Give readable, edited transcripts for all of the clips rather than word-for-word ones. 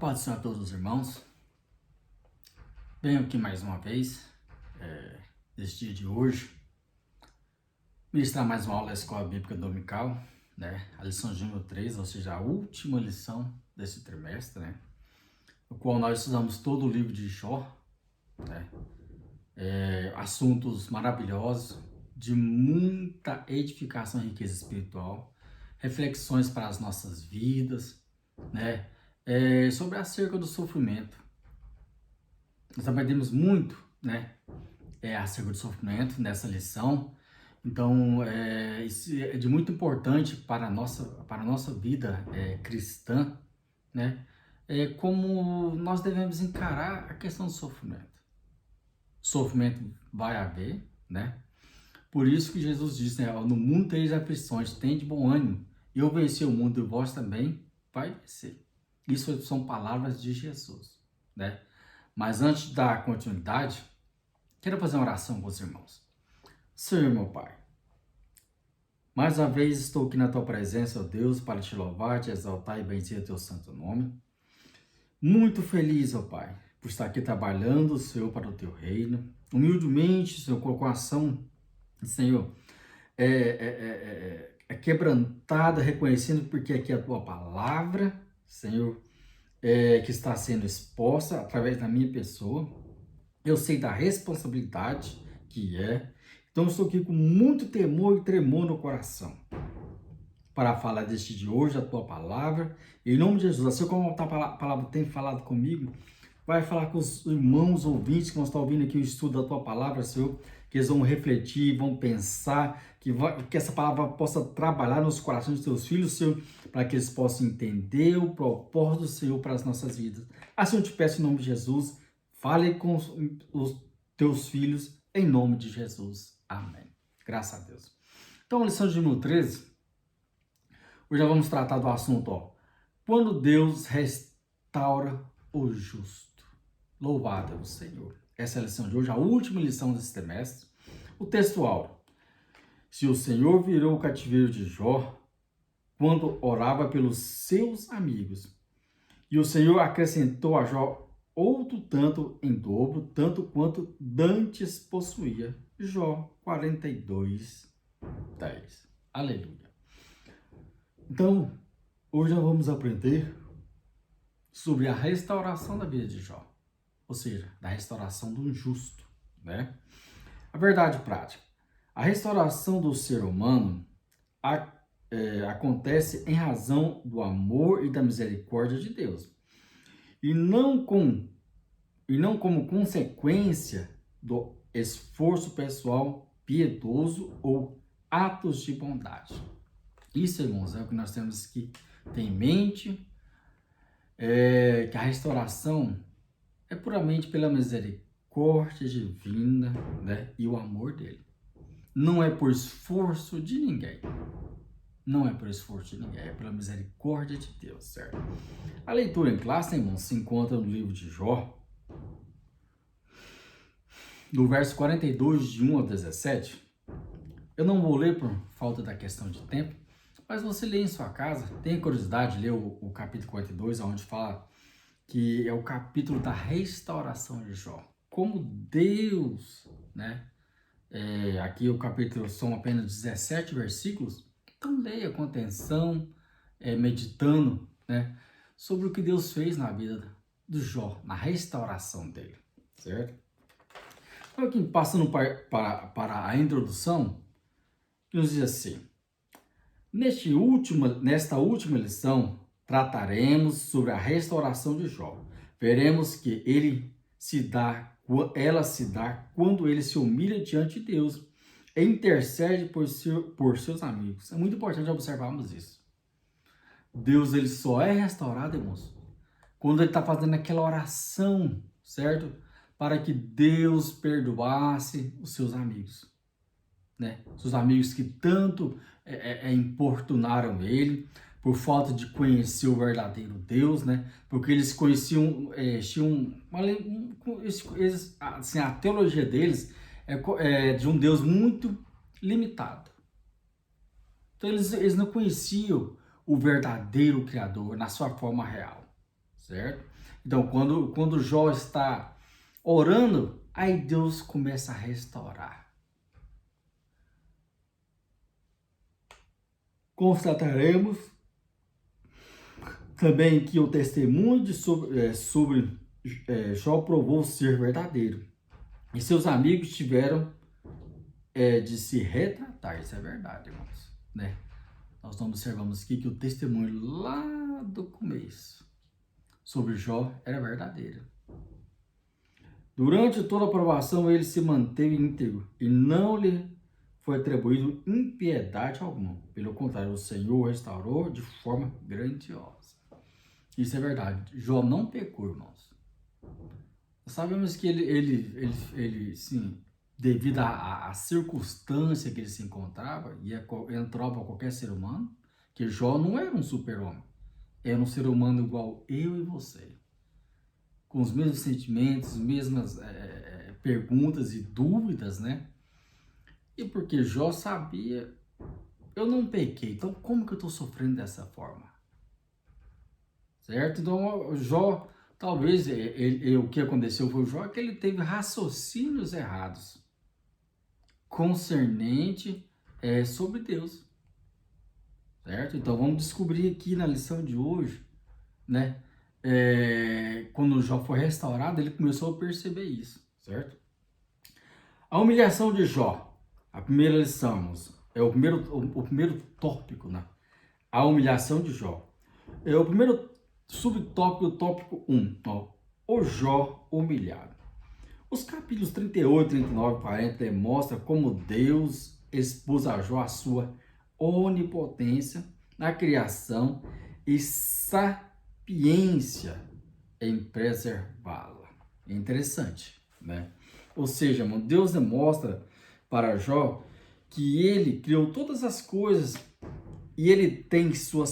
Paz do Senhor a todos os irmãos. Venho aqui mais uma vez, neste dia de hoje, ministrar mais uma aula da Escola Bíblica Dominical, né? A lição de número 3, ou seja, a última lição desse trimestre, né? No qual nós estudamos todo o livro de Jó, né? Assuntos maravilhosos, de muita edificação e riqueza espiritual, reflexões para as nossas vidas, né? Sobre acerca do sofrimento. Nós aprendemos muito, né? Acerca do sofrimento nessa lição. Então, isso é de muito importante para a nossa vida cristã, né? Como nós devemos encarar a questão do sofrimento. Sofrimento vai haver, né? Por isso que Jesus disse, né? No mundo tereis aflições, tende bom ânimo. Eu venci o mundo e vós também vai vencer. Isso são palavras de Jesus, né? Mas antes de dar continuidade, quero fazer uma oração com os irmãos. Senhor, meu Pai, mais uma vez estou aqui na Tua presença, ó Deus, para te louvar, te exaltar e bendizer o Teu santo nome. Muito feliz, ó Pai, por estar aqui trabalhando, Senhor, para o Teu reino. Humildemente, Senhor, com o coração, Senhor, quebrantada, reconhecendo porque aqui é a Tua palavra, Senhor, que está sendo exposta através da minha pessoa. Eu sei da responsabilidade que é. Então, eu estou aqui com muito temor e tremor no coração para falar deste de hoje, a Tua palavra. Em nome de Jesus, assim como a Tua palavra tem falado comigo, vai falar com os irmãos ouvintes que vão estar ouvindo aqui o estudo da Tua palavra, Senhor, que eles vão refletir, vão pensar, que essa palavra possa trabalhar nos corações dos Teus filhos, Senhor, para que eles possam entender o propósito do Senhor para as nossas vidas. Assim eu te peço em nome de Jesus, fale com os Teus filhos, em nome de Jesus. Amém. Graças a Deus. Então, a lição de número 13, hoje já vamos tratar do assunto, quando Deus restaura o justo. Louvado é o Senhor. Essa é a lição de hoje, a última lição desse trimestre. O texto áureo. Se o Senhor virou o cativeiro de Jó, quando orava pelos seus amigos, e o Senhor acrescentou a Jó outro tanto em dobro, tanto quanto dantes possuía. Jó 42, 10. Aleluia. Então, hoje nós vamos aprender sobre a restauração da vida de Jó. Ou seja, da restauração do justo, né? A verdade prática. A restauração do ser humano acontece em razão do amor e da misericórdia de Deus. E não como consequência do esforço pessoal piedoso ou atos de bondade. Isso, irmãos, é o que nós temos que ter em mente, que a restauração é puramente pela misericórdia divina, né, e o amor dele. Não é por esforço de ninguém. Não é por esforço de ninguém, é pela misericórdia de Deus, certo? A leitura em classe, irmãos, se encontra no livro de Jó, no verso 42, de 1 ao 17. Eu não vou ler por falta da questão de tempo, mas você lê em sua casa, tem curiosidade, lê o capítulo 42, onde fala que é o capítulo da restauração de Jó. Como Deus, né? Aqui o capítulo são apenas 17 versículos, então leia com atenção, meditando, né, sobre o que Deus fez na vida do Jó, na restauração dele, certo? Então aqui passando para a introdução, que nos diz assim: nesta última lição, trataremos sobre a restauração de Jó. Veremos que ela se dá quando ele se humilha diante de Deus e intercede por seus amigos. É muito importante observarmos isso. Deus, ele só é restaurado, irmãos, quando ele está fazendo aquela oração, certo? Para que Deus perdoasse os seus amigos, né? Seus amigos que tanto importunaram ele, por falta de conhecer o verdadeiro Deus, né? Porque eles conheciam, assim, a teologia deles é de um Deus muito limitado. Então eles não conheciam o verdadeiro Criador na sua forma real, certo? Então, quando Jó está orando, aí Deus começa a restaurar. Constataremos também que o testemunho sobre Jó provou ser verdadeiro. E seus amigos tiveram de se retratar. Isso é verdade, irmãos. Né? Nós observamos aqui que o testemunho lá do começo sobre Jó era verdadeiro. Durante toda a provação, ele se manteve íntegro e não lhe foi atribuído impiedade alguma. Pelo contrário, o Senhor o restaurou de forma grandiosa. Isso é verdade. Jó não pecou, irmãos. Nós sabemos que ele sim, devido à circunstância que ele se encontrava, e entrou para qualquer ser humano, que Jó não era um super-homem. Era um ser humano igual eu e você. Com os mesmos sentimentos, mesmas perguntas e dúvidas, né? E porque Jó sabia, eu não pequei, então como que eu estou sofrendo dessa forma? Certo? Então, Jó, talvez, o que aconteceu foi o Jó, que ele teve raciocínios errados concernente sobre Deus. Certo? Então, vamos descobrir aqui na lição de hoje, né? Quando Jó foi restaurado, ele começou a perceber isso, certo? A humilhação de Jó, a primeira lição, é o primeiro tópico, né? A humilhação de Jó. É o primeiro subtópico, o tópico 1, ó, o Jó humilhado. Os capítulos 38, 39 e 40 demonstram como Deus expôs a Jó a sua onipotência na criação e sapiência em preservá-la. É interessante, né? Ou seja, Deus demonstra para Jó que ele criou todas as coisas e ele tem sua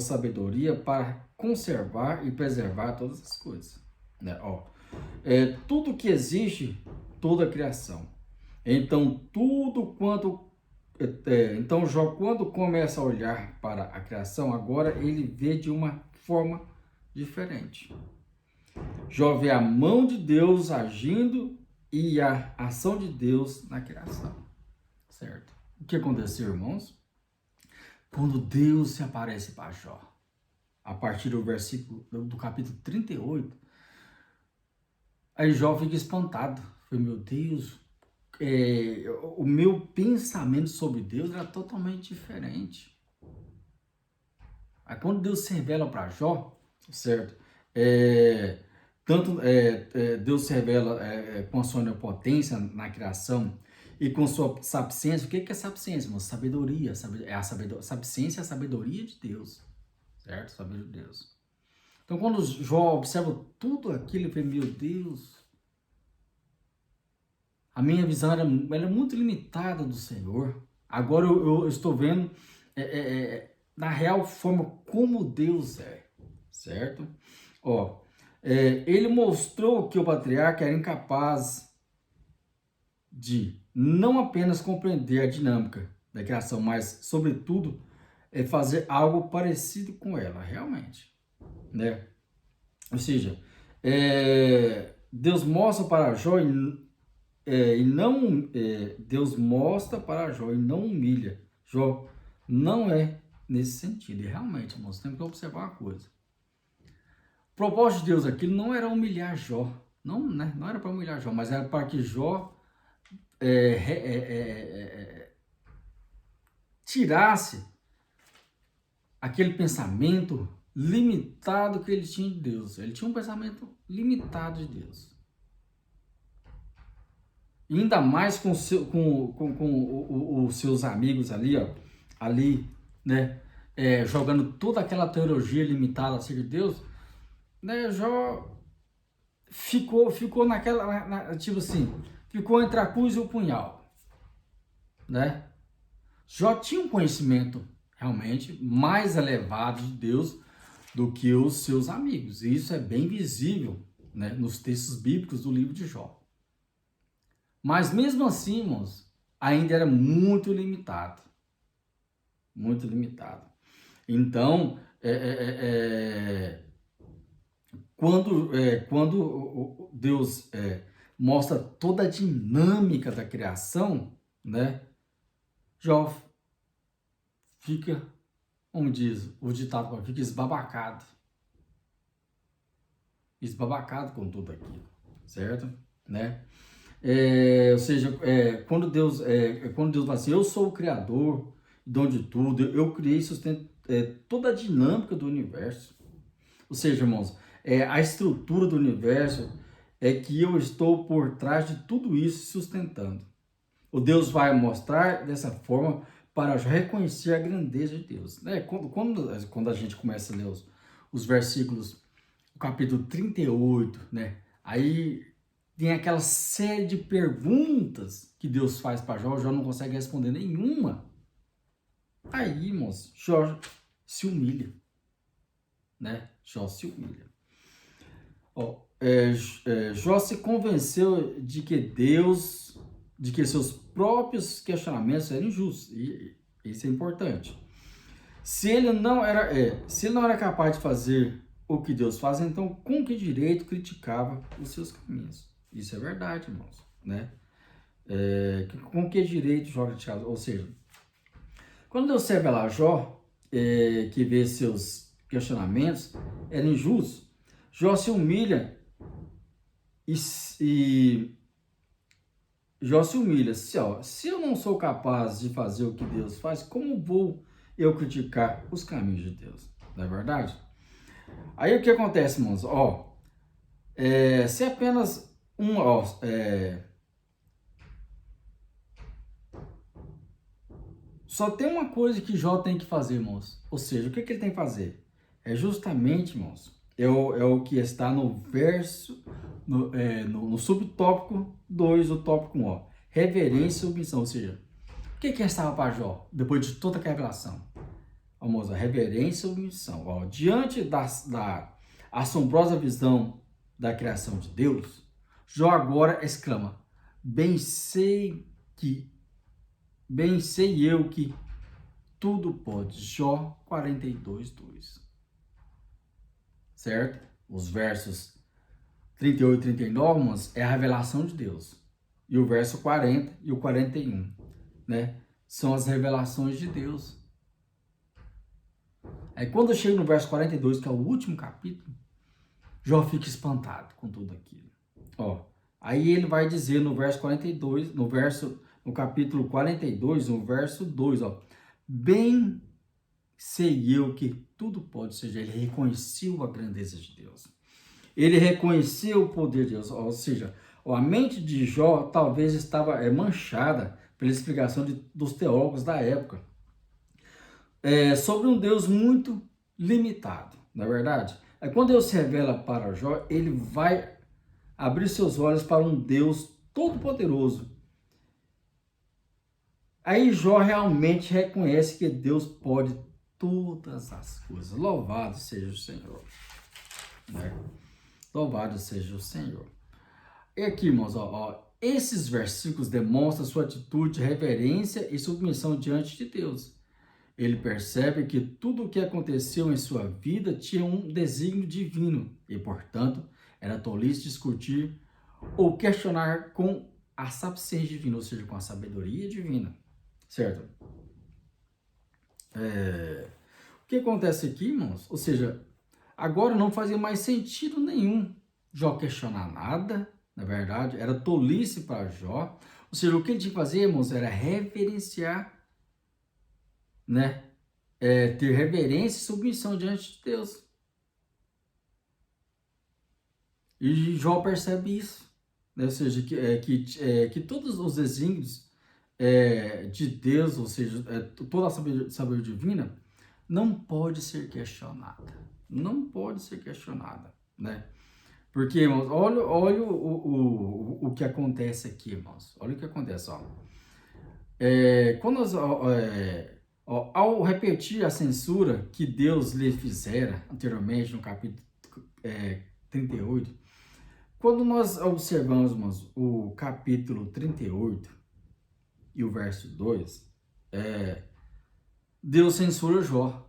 sabedoria para conservar e preservar todas as coisas, né? Tudo que existe, toda a criação. Então, então Jó, quando começa a olhar para a criação, agora ele vê de uma forma diferente. Jó vê a mão de Deus agindo e a ação de Deus na criação, certo? O que aconteceu, irmãos? Quando Deus se aparece para Jó, a partir do versículo do capítulo 38, aí Jó fica espantado. Foi, meu Deus, o meu pensamento sobre Deus era totalmente diferente. Aí quando Deus se revela para Jó, certo? Deus se revela com a sua onipotência na criação e com sua sapiência. O que é sapiência, irmão? Sabedoria. Sapiência é a sabedoria de Deus, certo? Sabedoria de Deus. Então, quando Jó observa tudo aquilo, ele fala, meu Deus, a minha visão ela é muito limitada do Senhor. Agora eu estou vendo na real forma como Deus é, certo? Ele mostrou que o patriarca era incapaz de não apenas compreender a dinâmica da criação, mas, sobretudo, fazer algo parecido com ela, realmente, né? Ou seja, Deus mostra para Jó Deus mostra para Jó e não humilha. Jó não é nesse sentido. E realmente, irmãos, temos que observar uma coisa. O propósito de Deus aqui não era humilhar Jó. Não, né? Não era para humilhar Jó, mas era para que Jó tirasse aquele pensamento limitado que ele tinha de Deus. Ele tinha um pensamento limitado de Deus. E ainda mais com os seus amigos ali, né, jogando toda aquela teologia limitada acerca de Deus, né, Jó ficou naquela, tipo assim, ficou entre a cruz e o punhal, né? Jó tinha um conhecimento realmente mais elevado de Deus do que os seus amigos, e isso é bem visível, né, nos textos bíblicos do livro de Jó. Mas mesmo assim, irmãos, ainda era muito limitado. Muito limitado. Então, quando Deus mostra toda a dinâmica da criação, né? Jó fica, como diz o ditado, fica esbabacado com tudo aquilo, certo? Né? Ou seja, quando Deus fala assim, eu sou o Criador, dono de tudo, eu criei e sustento toda a dinâmica do universo. Ou seja, irmãos, a estrutura do universo é que eu estou por trás de tudo isso sustentando. O Deus vai mostrar dessa forma para reconhecer a grandeza de Deus. Né? Quando a gente começa a ler os versículos, o capítulo 38, né? Aí tem aquela série de perguntas que Deus faz para Jó, Jó não consegue responder nenhuma. Aí, irmãos, Jó se humilha, né? Jó se humilha. Jó se convenceu de que seus próprios questionamentos eram injustos, e isso é importante. Se ele não era capaz de fazer o que Deus faz, então com que direito criticava os seus caminhos? Isso é verdade, irmãos, né? Com que direito Jó criticava? Ou seja, quando Deus revela a Jó, que vê seus questionamentos eram injustos, Jó se humilha e Jó se humilha. Se eu não sou capaz de fazer o que Deus faz, como vou eu criticar os caminhos de Deus? Não é verdade? Aí o que acontece, irmãos? Se apenas só tem uma coisa que Jó tem que fazer, irmãos. Ou seja, o que ele tem que fazer? É justamente, irmãos, é o que está no verso, no subtópico 2 do tópico 1, ó. Reverência e submissão. Ou seja, o que restava para Jó, depois de toda aquela revelação? Vamos lá, reverência e submissão. Ó, diante da assombrosa visão da criação de Deus, Jó agora exclama: Bem sei eu que tudo pode. Jó 42:2. Certo? Os versos 38 e 39 é a revelação de Deus. E o verso 40 e o 41, né? São as revelações de Deus. Aí quando eu chego no verso 42, que é o último capítulo, Jó fica espantado com tudo aquilo. Aí ele vai dizer no verso 42, no capítulo 42, no verso 2, bem sei eu que tudo pode, ou seja, ele reconheceu a grandeza de Deus. Ele reconheceu o poder de Deus, ou seja, a mente de Jó talvez estava manchada pela explicação dos teólogos da época, sobre um Deus muito limitado, não é verdade? Aí quando Deus se revela para Jó, ele vai abrir seus olhos para um Deus todo-poderoso. Aí Jó realmente reconhece que Deus pode todas as coisas. Louvado seja o Senhor. Né? Louvado seja o Senhor. E aqui, irmãos, esses versículos demonstram sua atitude de reverência e submissão diante de Deus. Ele percebe que tudo o que aconteceu em sua vida tinha um desígnio divino e, portanto, era tolice discutir ou questionar com a sapiência divina, ou seja, com a sabedoria divina, certo? O que acontece aqui, irmãos? Ou seja, agora não fazia mais sentido nenhum Jó questionar nada, na verdade, era tolice para Jó. Ou seja, o que ele tinha que fazer, irmãos, era reverenciar, né? Ter reverência e submissão diante de Deus. E Jó percebe isso, né? Ou seja, que todos os desígnios de Deus, ou seja, toda a sabedoria divina, não pode ser questionada. Não pode ser questionada, né? Porque, irmãos, olha o que acontece aqui, irmãos. Olha o que acontece, ao repetir a censura que Deus lhe fizera anteriormente, no capítulo 38, quando nós observamos, irmãos, o capítulo 38 e o verso 2, Deus censura Jó.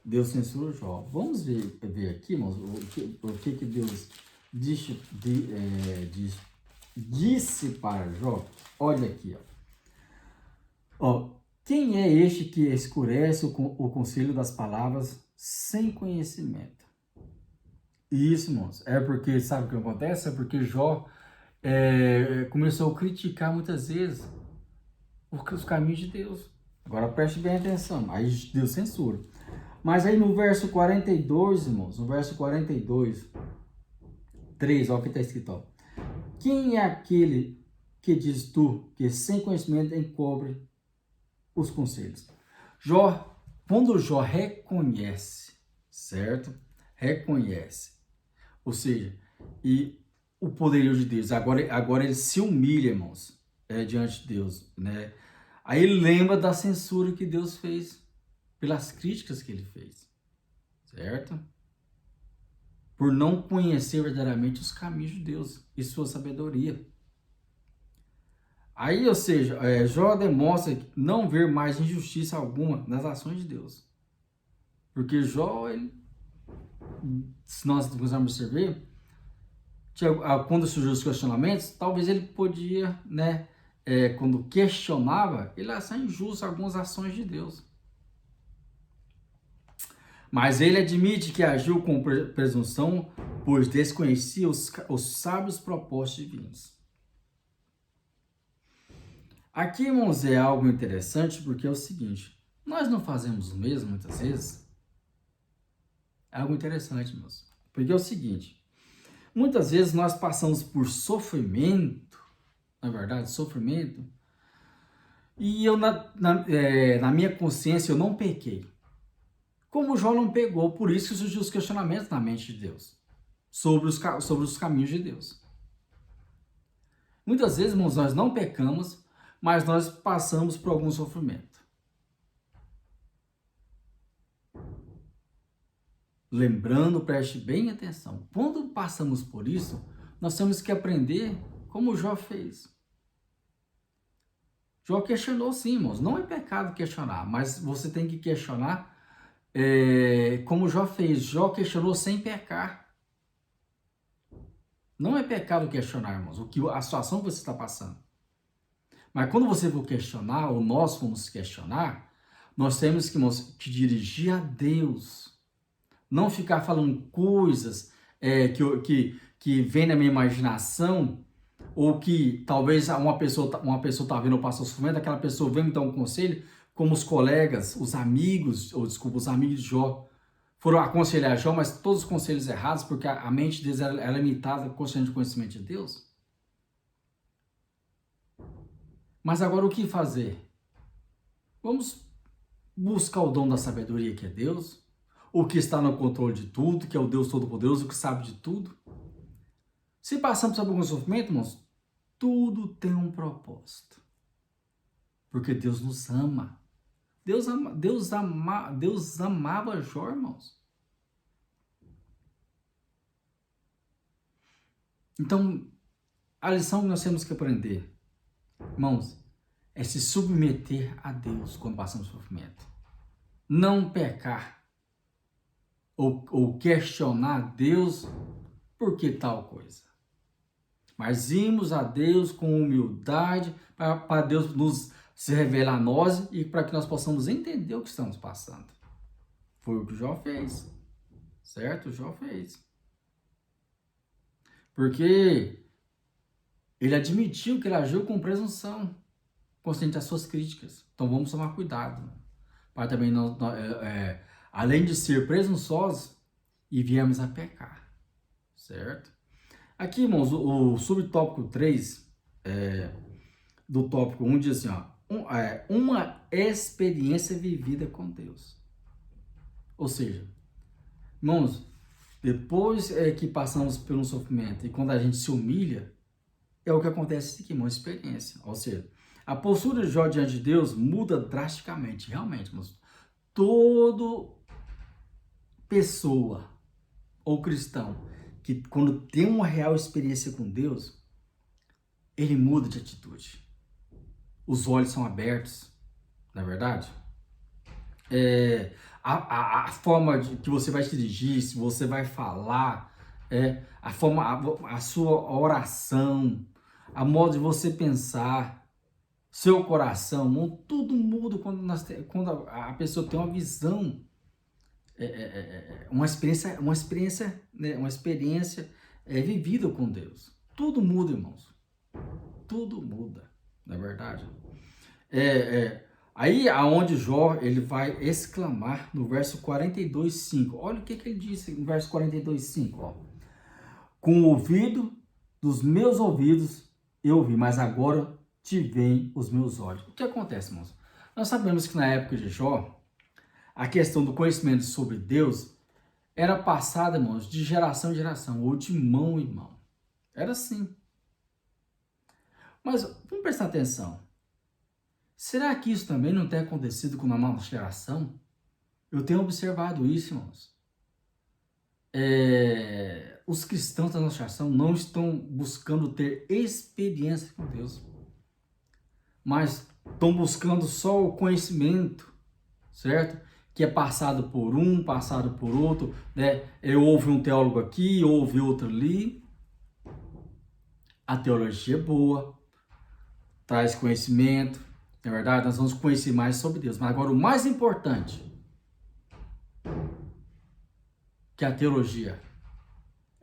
Deus censura Jó. Vamos ver aqui, irmãos, o que Deus disse para Jó. Olha aqui, ó. Quem é este que escurece o conselho das palavras sem conhecimento? Isso, irmãos, é porque, sabe o que acontece? É porque Jó começou a criticar muitas vezes os caminhos de Deus. Agora preste bem atenção, aí Deus censura. Mas aí no verso 42, irmãos, no verso 42, 3, olha o que está escrito, ó. Quem é aquele que diz tu, que sem conhecimento encobre os conselhos? Jó, quando Jó reconhece, certo? Reconhece, ou seja, e o poderio de Deus, agora ele se humilha, irmãos, diante de Deus, né? Aí ele lembra da censura que Deus fez, pelas críticas que ele fez, certo? Por não conhecer verdadeiramente os caminhos de Deus e sua sabedoria. Aí, ou seja, Jó demonstra não ver mais injustiça alguma nas ações de Deus. Porque Jó, se nós quisermos observar, quando surgiu os questionamentos, talvez ele podia, né, quando questionava, ele achava injusto algumas ações de Deus. Mas ele admite que agiu com presunção, pois desconhecia os sábios propósitos divinos. Aqui, irmãos, é algo interessante, porque é o seguinte, nós não fazemos o mesmo muitas vezes. É algo interessante, irmãos, porque é o seguinte, muitas vezes nós passamos por sofrimento, na verdade, sofrimento, e eu, na minha consciência, eu não pequei. Como Jó não pegou, por isso que surgiu os questionamentos na mente de Deus, sobre os caminhos de Deus. Muitas vezes, irmãos, nós não pecamos, mas nós passamos por algum sofrimento. Lembrando, preste bem atenção, quando passamos por isso, nós temos que aprender como Jó fez. Jó questionou sim, irmãos, não é pecado questionar, mas você tem que questionar como Jó fez. Jó questionou sem pecar. Não é pecado questionar, irmãos, a situação que você está passando. Mas quando você for questionar, ou nós formos questionar, nós temos que, irmãos, que dirigir a Deus. Não ficar falando coisas que vem na minha imaginação, ou que talvez uma pessoa está vendo eu passar o sofrimento, aquela pessoa vem me dar um conselho, como os colegas, os amigos de Jó, foram aconselhar Jó, mas todos os conselhos errados, porque a mente deles é limitada com o conhecimento de Deus. Mas agora o que fazer? Vamos buscar o dom da sabedoria que é Deus, o que está no controle de tudo, que é o Deus Todo-Poderoso, que sabe de tudo. Se passamos por algum sofrimento, irmãos, tudo tem um propósito. Porque Deus nos ama. Deus amava Jó, irmãos. Então, a lição que nós temos que aprender, irmãos, é se submeter a Deus quando passamos sofrimento. Não pecar ou questionar Deus por que tal coisa. Mas irmos a Deus com humildade para Deus nos se revelar a nós e para que nós possamos entender o que estamos passando. Foi o que Jó fez, certo? Jó fez. Porque ele admitiu que ele agiu com presunção, consciente das suas críticas. Então vamos tomar cuidado, para também além de ser presunçosos e viemos a pecar, certo? Aqui, irmãos, o subtópico 3 do tópico 1 diz assim, ó, uma experiência vivida com Deus. Ou seja, irmãos, depois que passamos pelo sofrimento e quando a gente se humilha, é o que acontece aqui, uma experiência. Ou seja, a postura de Jó diante de Deus muda drasticamente, realmente, irmãos. Toda pessoa ou cristão que quando tem uma real experiência com Deus, ele muda de atitude. Os olhos são abertos, não é verdade? a forma que você vai se dirigir, se você vai falar, a forma, a sua oração, a modo de você pensar, seu coração, tudo muda quando, quando a pessoa tem uma visão, uma experiência, né, uma experiência vivida com Deus. Tudo muda, irmãos. Tudo muda, não é verdade? Aí aonde Jó ele vai exclamar no verso 42:5. Olha o que ele disse no verso 42:5, ó. Com o ouvido dos meus ouvidos eu ouvi, mas agora te veem os meus olhos. O que acontece, irmãos? Nós sabemos que na época de Jó, a questão do conhecimento sobre Deus era passada, irmãos, de geração em geração, ou de mão em mão. Era assim. Mas vamos prestar atenção. Será que isso também não tem acontecido com a nossa geração? Eu tenho observado isso, irmãos. Os cristãos da nossa geração não estão buscando ter experiência com Deus, mas estão buscando só o conhecimento, certo? Que é passado por um, passado por outro, né? Ouve um teólogo aqui, ouve outro ali. A teologia é boa, traz conhecimento, é verdade? Nós vamos conhecer mais sobre Deus. Mas agora o mais importante que a teologia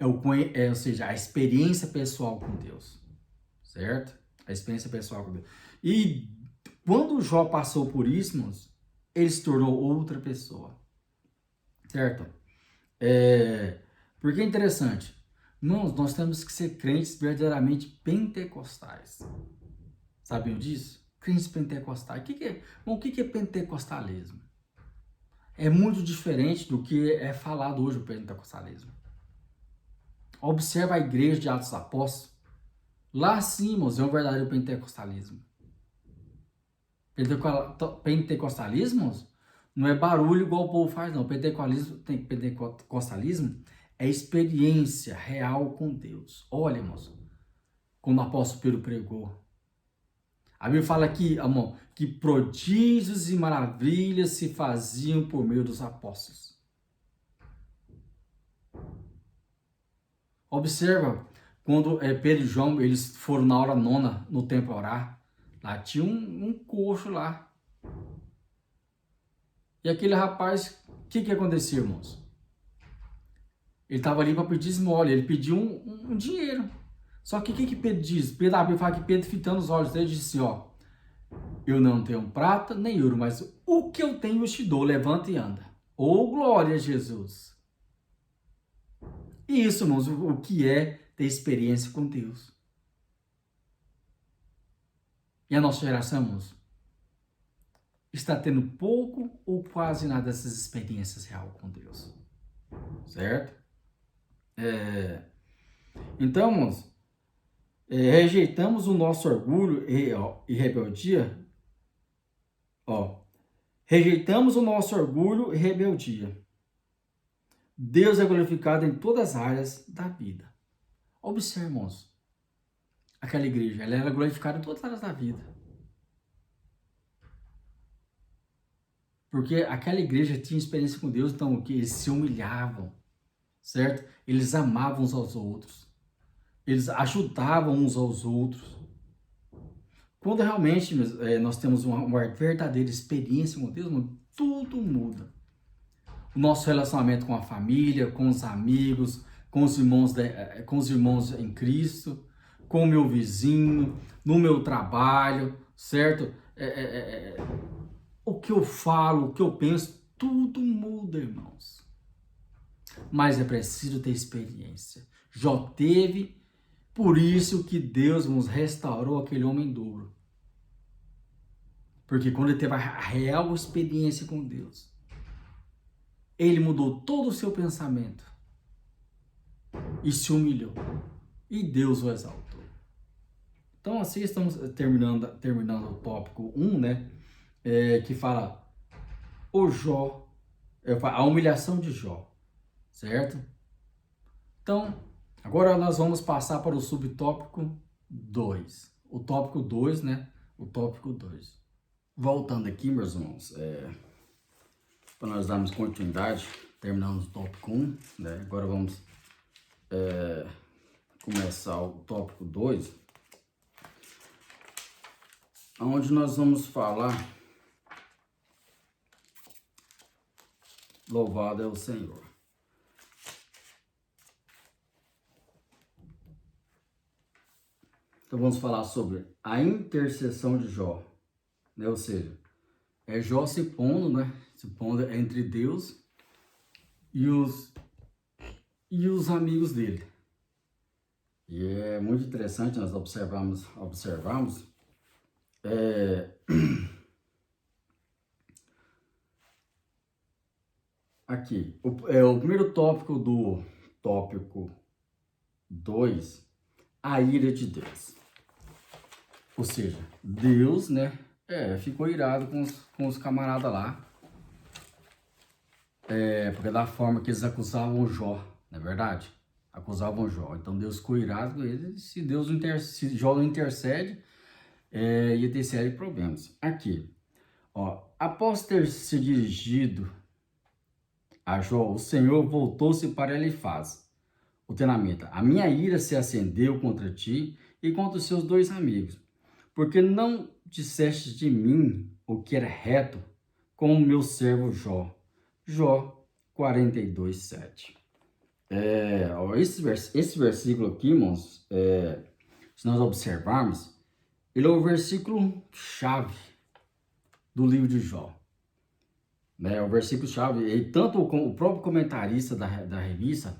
ou seja, a experiência pessoal com Deus, certo? A experiência pessoal com Deus. E quando Jó passou por isso, irmãos, ele se tornou outra pessoa, certo? Porque é interessante, irmãos, nós temos que ser crentes verdadeiramente pentecostais. Sabiam disso? Crentes pentecostais. O que é pentecostalismo? É muito diferente do que é falado hoje o pentecostalismo. Observa a igreja de Atos dos Apóstolos. Lá sim, irmãos, é um verdadeiro pentecostalismo. Pentecostalismo não é barulho igual o povo faz, não. Pentecostalismo é experiência real com Deus. Olha, irmãos, quando o apóstolo Pedro pregou, a Bíblia fala aqui, amor, que prodígios e maravilhas se faziam por meio dos apóstolos. Observa, quando Pedro e João, eles foram na hora nona no templo orar, lá tinha um coxo lá. E aquele rapaz, o que aconteceu, irmãos? Ele estava ali para pedir esmola, ele pediu um dinheiro. Só que o que Pedro diz? A Bíblia fala que Pedro, fitando os olhos dele, disse assim, ó, eu não tenho prata nem ouro, mas o que eu tenho eu te dou, levanta e anda. Oh, glória a Jesus! E isso, irmãos, o que é ter experiência com Deus? E a nossa geração, irmãos, está tendo pouco ou quase nada dessas experiências real com Deus. Certo? Então, irmãos, rejeitamos o nosso orgulho e rebeldia. Rejeitamos o nosso orgulho e rebeldia. Deus é glorificado em todas as áreas da vida. Observe, irmãos, aquela igreja, ela era glorificada em todas as áreas da vida. Porque aquela igreja tinha experiência com Deus, então que eles se humilhavam, certo? Eles amavam uns aos outros. Eles ajudavam uns aos outros. Quando realmente nós temos uma verdadeira experiência com Deus, tudo muda. O nosso relacionamento com a família, com os amigos, com os irmãos em Cristo, com o meu vizinho, no meu trabalho, certo? O que eu falo, o que eu penso, tudo muda, irmãos. Mas é preciso ter experiência. Jó teve, por isso que Deus nos restaurou aquele homem duro. Porque quando ele teve a real experiência com Deus, ele mudou todo o seu pensamento e se humilhou. E Deus o exaltou. Então assim estamos terminando o tópico 1, né? Que fala o Jó, a humilhação de Jó, certo? Então, agora nós vamos passar para o subtópico 2. O tópico 2, né? O tópico 2. Voltando aqui, meus irmãos, para nós darmos continuidade, terminamos o tópico 1, né? Agora vamos começar o tópico 2, onde nós vamos falar, louvado é o Senhor. Então vamos falar sobre a intercessão de Jó, né? Ou seja, é Jó se pondo, né? Se pondo entre Deus e os amigos dele. E é muito interessante nós observarmos aqui, o primeiro tópico do tópico 2, a ira de Deus. Ou seja, Deus, né, ficou irado com os camaradas lá, porque da forma que eles acusavam Jó, não é verdade? Acusavam Jó. Então Deus ficou irado com eles. Se Jó não intercede, ia ter sérios problemas. Aqui, ó, após ter se dirigido a Jó, o Senhor voltou-se para Elifaz, o tenamita. A minha ira se acendeu contra ti e contra os seus 2 amigos, porque não disseste de mim o que era reto, com o meu servo Jó. Jó 42:7. Esse versículo aqui, irmãos, se nós observarmos, ele é o versículo chave do livro de Jó. Né? O versículo chave, e tanto o próprio comentarista da revista,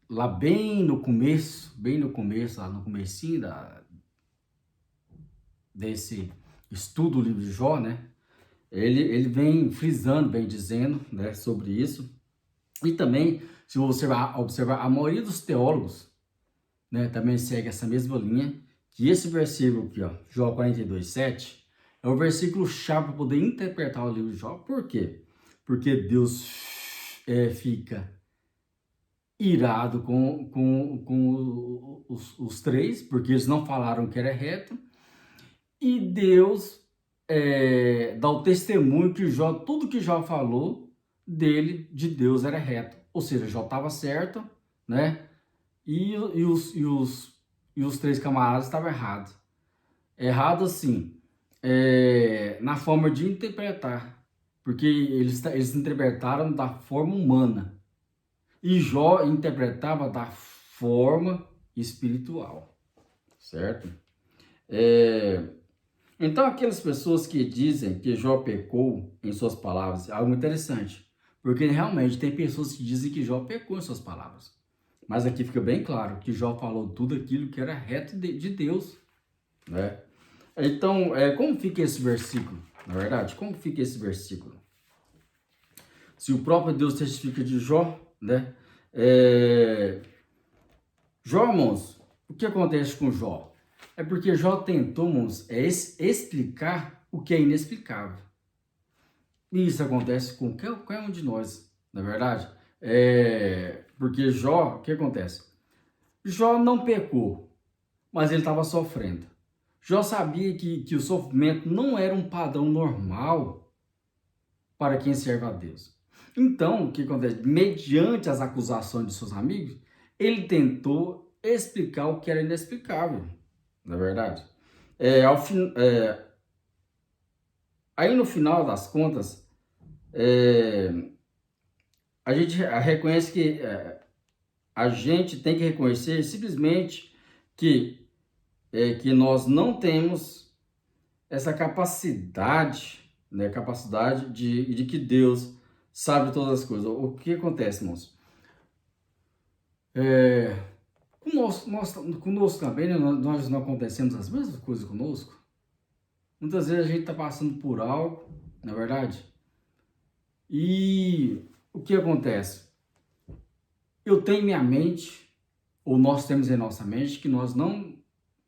lá bem no começo, lá no comecinho desse estudo do livro de Jó, né? Ele vem frisando, vem dizendo, né, sobre isso. E também, se você observar, a maioria dos teólogos, né, também segue essa mesma linha, que esse versículo aqui, ó, Jó 42:7, é o versículo chave para poder interpretar o livro de Jó. Por quê? Porque Deus fica irado com os 3, porque eles não falaram que era reto, e Deus dá o testemunho que Jó, tudo que Jó falou de Deus era reto. Ou seja, Jó estava certo, né? E os 3 camaradas estavam errados. Errado assim, na forma de interpretar, porque eles interpretaram da forma humana. E Jó interpretava da forma espiritual, certo? Então, aquelas pessoas que dizem que Jó pecou em suas palavras, é algo interessante, porque realmente tem pessoas que dizem que Jó pecou em suas palavras. Mas aqui fica bem claro que Jó falou tudo aquilo que era reto de Deus, né? Então, como fica esse versículo? Na verdade, como fica esse versículo? Se o próprio Deus testifica de Jó, né? Jó, irmãos, o que acontece com Jó? É porque Jó tentou, irmãos, explicar o que é inexplicável. E isso acontece com qualquer um de nós, na verdade. Porque Jó, o que acontece? Jó não pecou, mas ele estava sofrendo. Jó sabia que o sofrimento não era um padrão normal para quem serve a Deus. Então, o que acontece? Mediante as acusações de seus amigos, ele tentou explicar o que era inexplicável, na verdade. Aí, no final das contas, a gente reconhece que a gente tem que reconhecer simplesmente que nós não temos essa capacidade, né, de que Deus sabe todas as coisas. O que acontece, irmãos? Conosco também, né, nós não acontecemos as mesmas coisas conosco. Muitas vezes a gente está passando por algo, não é verdade? E o que acontece? Eu tenho em minha mente, ou nós temos em nossa mente, que nós não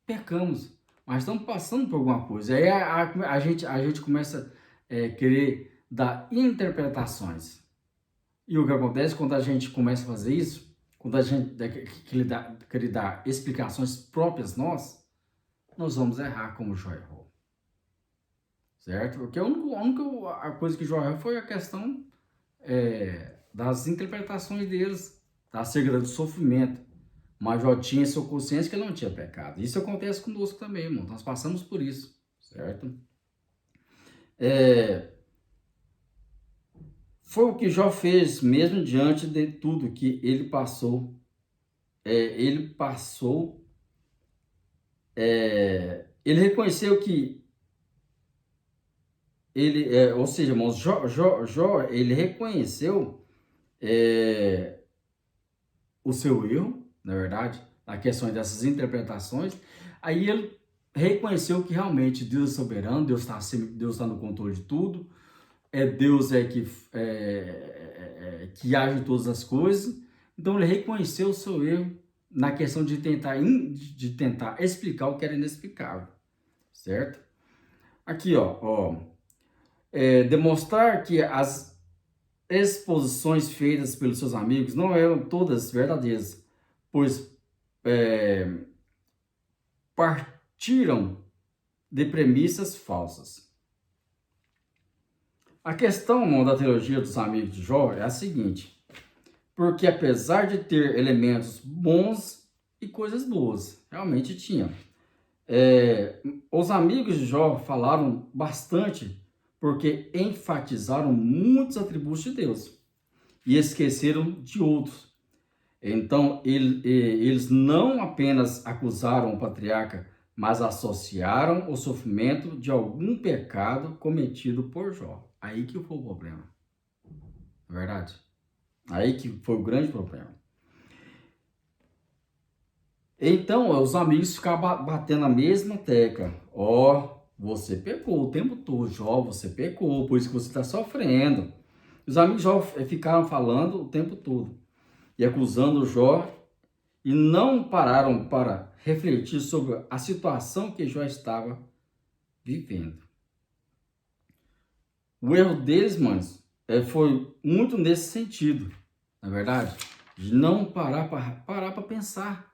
pecamos, mas estamos passando por alguma coisa. Aí a gente começa a querer dar interpretações. E o que acontece quando a gente começa a fazer isso, quando a gente querer dar explicações próprias nós vamos errar como Jó errou. certo? Porque a coisa que Jó errou foi a questão das interpretações deles acerca do sofrimento. Mas Jó tinha sua consciência que ele não tinha pecado. Isso acontece conosco também, irmão. Nós passamos por isso, certo? Foi o que Jó fez, mesmo diante de tudo que ele passou. Ele reconheceu que ou seja, irmãos, Jó, ele reconheceu o seu erro, na verdade, na questão dessas interpretações. Aí ele reconheceu que realmente Deus é soberano, Deus está no controle de tudo, Deus que age em todas as coisas. Então ele reconheceu o seu erro na questão de tentar explicar o que era inexplicável, certo? Aqui, demonstrar que as exposições feitas pelos seus amigos não eram todas verdadeiras, pois partiram de premissas falsas. A questão da teologia dos amigos de Jó é a seguinte: porque apesar de ter elementos bons e coisas boas, realmente tinha. Os amigos de Jó falaram bastante porque enfatizaram muitos atributos de Deus e esqueceram de outros. Então, eles não apenas acusaram o patriarca, mas associaram o sofrimento de algum pecado cometido por Jó. Aí que foi o problema. Não é verdade? Aí que foi o grande problema. Então, os amigos ficavam batendo a mesma tecla. Você pecou o tempo todo, Jó, você pecou, por isso que você está sofrendo. Os amigos de Jó ficaram falando o tempo todo e acusando Jó e não pararam para refletir sobre a situação que Jó estava vivendo. O erro deles, manos, foi muito nesse sentido, na verdade, de não parar para pensar.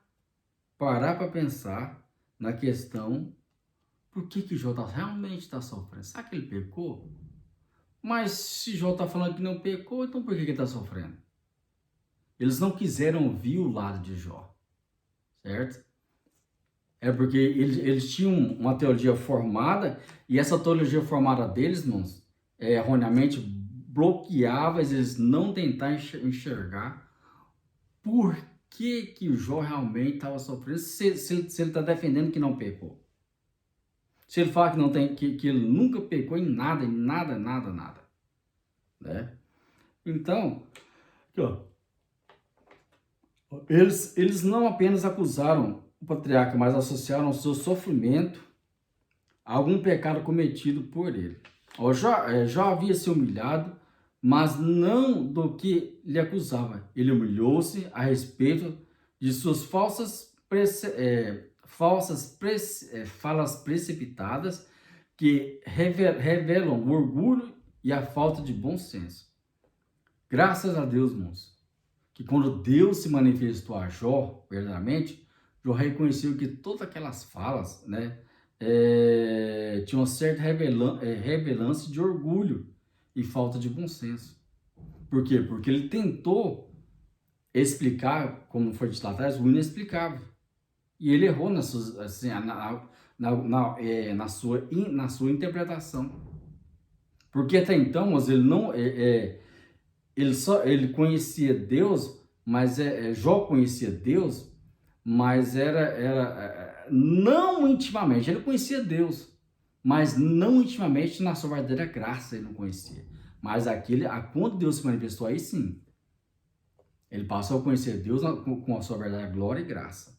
Parar para pensar na questão por que Jó realmente está sofrendo. Será que ele pecou? Mas se Jó está falando que não pecou, então por que ele está sofrendo? Eles não quiseram ouvir o lado de Jó, certo? É porque eles tinham uma teologia formada, e essa teologia formada deles, irmãos, erroneamente bloqueava eles não tentar enxergar por que o Jó realmente estava sofrendo, se ele está defendendo que não pecou. Se ele fala que não tem, que ele nunca pecou em nada, né? Então, aqui, eles não apenas acusaram o patriarca, mas associaram ao seu sofrimento a algum pecado cometido por ele. Já havia se humilhado, mas não do que lhe acusava. Ele humilhou-se a respeito de suas falas precipitadas que revelam o orgulho e a falta de bom senso. Graças a Deus, irmãos, que quando Deus se manifestou a Jó, verdadeiramente, Jó reconheceu que todas aquelas falas, né, tinham uma certa revelância de orgulho e falta de bom senso. Por quê? Porque ele tentou explicar, como foi dito lá atrás, o inexplicável. E ele errou na sua interpretação. Porque até então, mas ele não... ele conhecia Deus, mas Jó conhecia Deus, mas não intimamente. Ele conhecia Deus, mas não intimamente na sua verdadeira graça ele não conhecia. Mas quando Deus se manifestou, aí sim, ele passou a conhecer Deus com a sua verdadeira glória e graça.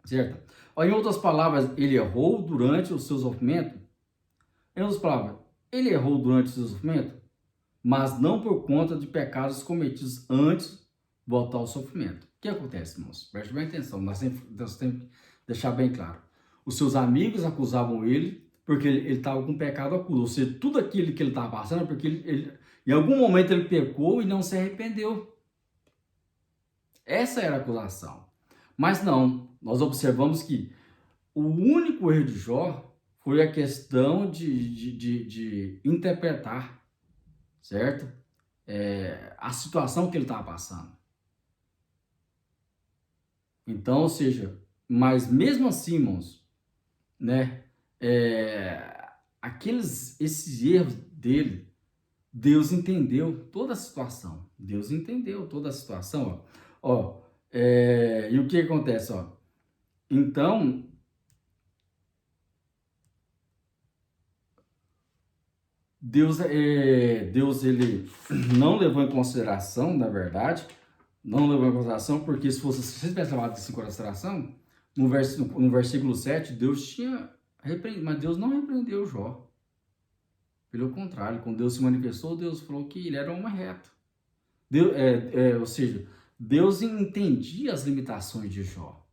Certo? Em outras palavras, ele errou durante o seu sofrimento. Em outras palavras, ele errou durante o seu sofrimento, mas não por conta de pecados cometidos antes de voltar ao sofrimento. O que acontece, irmãos? Preste bem atenção, nós temos que deixar bem claro. Os seus amigos acusavam ele porque ele estava com pecado oculto, ou seja, tudo aquilo que ele estava passando, porque em algum momento ele pecou e não se arrependeu. Essa era a acusação. Mas não, nós observamos que o único erro de Jó foi a questão de interpretar, certo? A situação que ele estava passando. Então, ou seja, mas mesmo assim, irmãos, né? Esses erros dele, Deus entendeu toda a situação. Deus entendeu toda a situação, ó. E o que acontece, ó? Então, Deus ele não levou em consideração, na verdade, não levou em consideração, porque se você tivesse levado isso em consideração, no versículo 7, Deus tinha repreendido, mas Deus não repreendeu Jó. Pelo contrário, quando Deus se manifestou, Deus falou que ele era um homem reto. Ou seja, Deus entendia as limitações de Jó.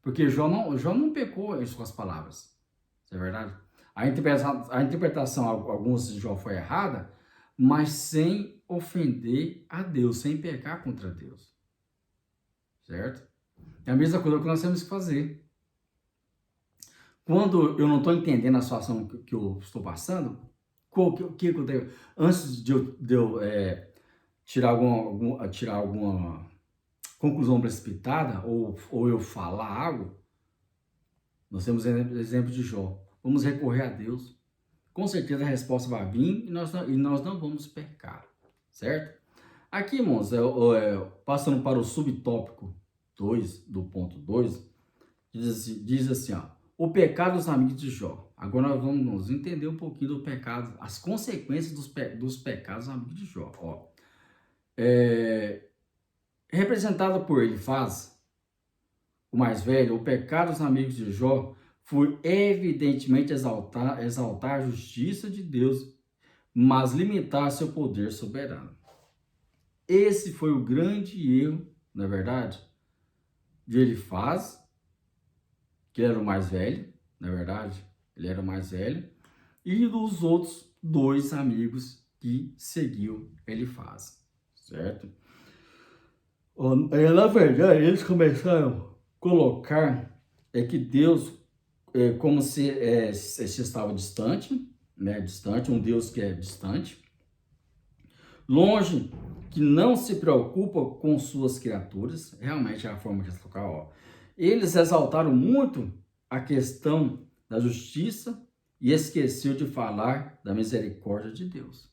Porque Jó não pecou em suas palavras. Isso é verdade? A interpretação, alguns de Jó foi errada, mas sem ofender a Deus, sem pecar contra Deus. Certo? É a mesma coisa que nós temos que fazer. Quando eu não estou entendendo a situação que eu estou passando, o que eu tenho? Antes de eu tirar alguma conclusão precipitada ou eu falar algo, nós temos exemplo de Jó. Vamos recorrer a Deus. Com certeza a resposta vai vir e nós não vamos pecar, certo? Aqui, irmãos, passando para o subtópico 2, do ponto 2, diz assim, ó, o pecado dos amigos de Jó. Agora nós vamos entender um pouquinho do pecado, as consequências dos pecados dos amigos de Jó. Ó, representado por Elifaz, o mais velho, o pecado dos amigos de Jó foi evidentemente exaltar a justiça de Deus, mas limitar seu poder soberano. Esse foi o grande erro, na verdade, de Elifaz, que era o mais velho, na verdade, ele era o mais velho, e dos outros dois amigos que seguiu Elifaz, certo? Na verdade, eles começaram a colocar que Deus, como se estava distante, né? Distante, um Deus que é distante, longe, que não se preocupa com suas criaturas. Realmente é a forma de colocar, ó. Eles exaltaram muito a questão da justiça e esqueceu de falar da misericórdia de Deus.